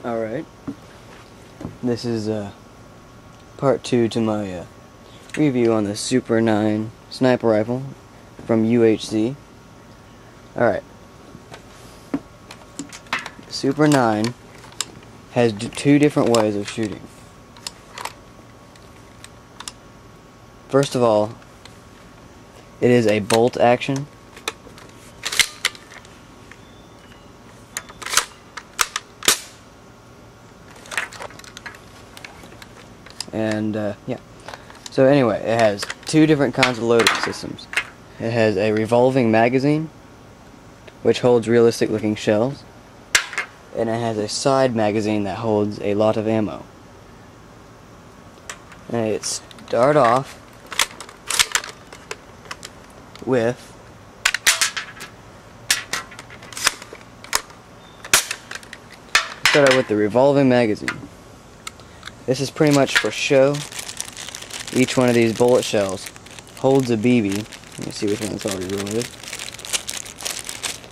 Alright, this is part 2 to my review on the Super 9 sniper rifle from UHC. Alright, the Super 9 has two different ways of shooting. First of all, it is a bolt action. And yeah, so anyway, it has two different kinds of loading systems. It has a revolving magazine, which holds realistic looking shells, and it has a side magazine that holds a lot of ammo. And it start off with the revolving magazine. This is pretty much for show. Each one of these bullet shells holds a BB. Let me see which one is already loaded.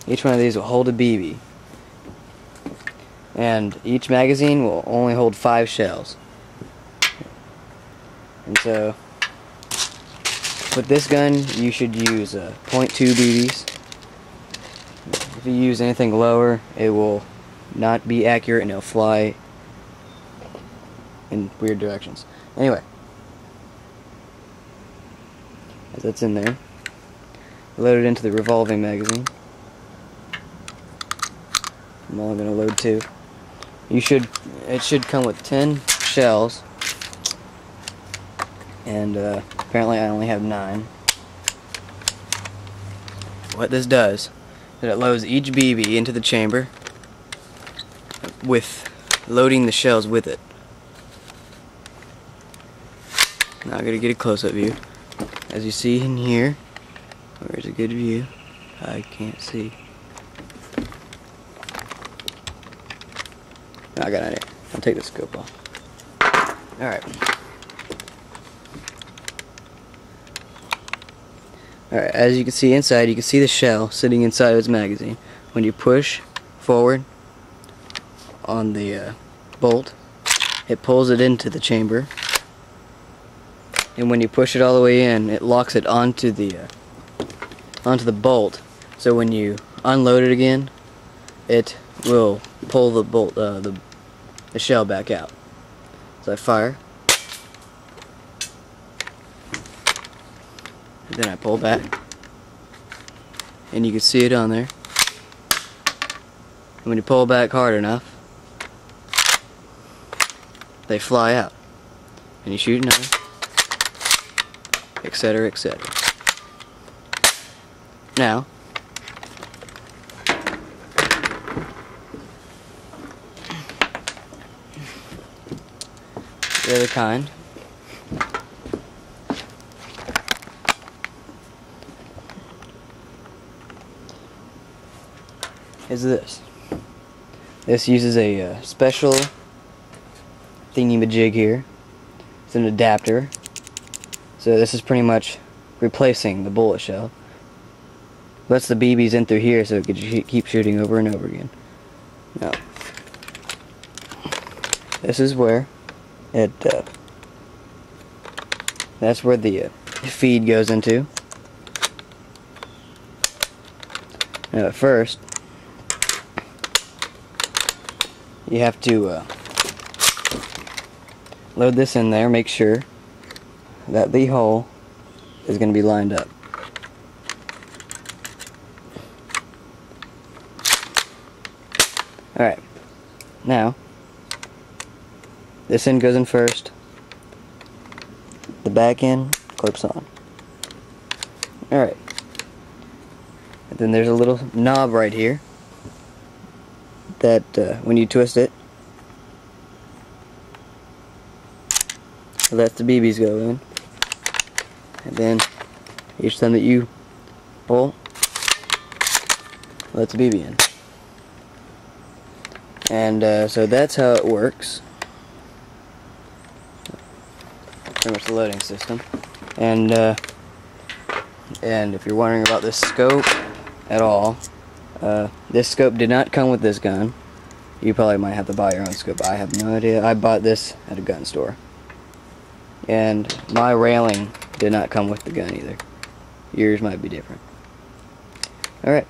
Each one of these will hold a BB. And each magazine will only hold 5 shells. And so, with this gun, you should use .2 BBs. If you use anything lower, it will not be accurate and it'll fly in weird directions. Anyway, as that's in there, load it into the revolving magazine. I'm only going to load 2. It should come with 10 shells, and apparently I only have 9. What this does is it loads each BB into the chamber with loading the shells with it. Now I'm going to get a close-up view. As you see in here, where's a good view? I can't see. I got an idea. I'll take the scope off. Alright. Alright, as you can see inside, you can see the shell sitting inside of its magazine. When you push forward on the bolt, it pulls it into the chamber. And when you push it all the way in, it locks it onto the bolt. So when you unload it again, it will pull the bolt, the shell back out. So I fire, and then I pull back, and you can see it on there. And when you pull back hard enough, they fly out, and you shoot another, etc., etc. Now, the other kind is this. This uses a special thingy-majig here. It's an adapter. So this is pretty much replacing the bullet shell. Lets the BBs in through here so it could keep shooting over and over again. Now, this is where it, that's where the feed goes into. Now at first, you have to load this in there, make sure that the hole is going to be lined up. Alright, now this end goes in first, the back end clips on. Alright, and then there's a little knob right here that when you twist it, let the BBs go in. And then each time that you pull, let the BB in. And so that's how it works. Pretty much the loading system. And if you're wondering about this scope at all, this scope did not come with this gun. You probably might have to buy your own scope. I have no idea. I bought this at a gun store. And my railing did not come with the gun either. Yours might be different. Alright.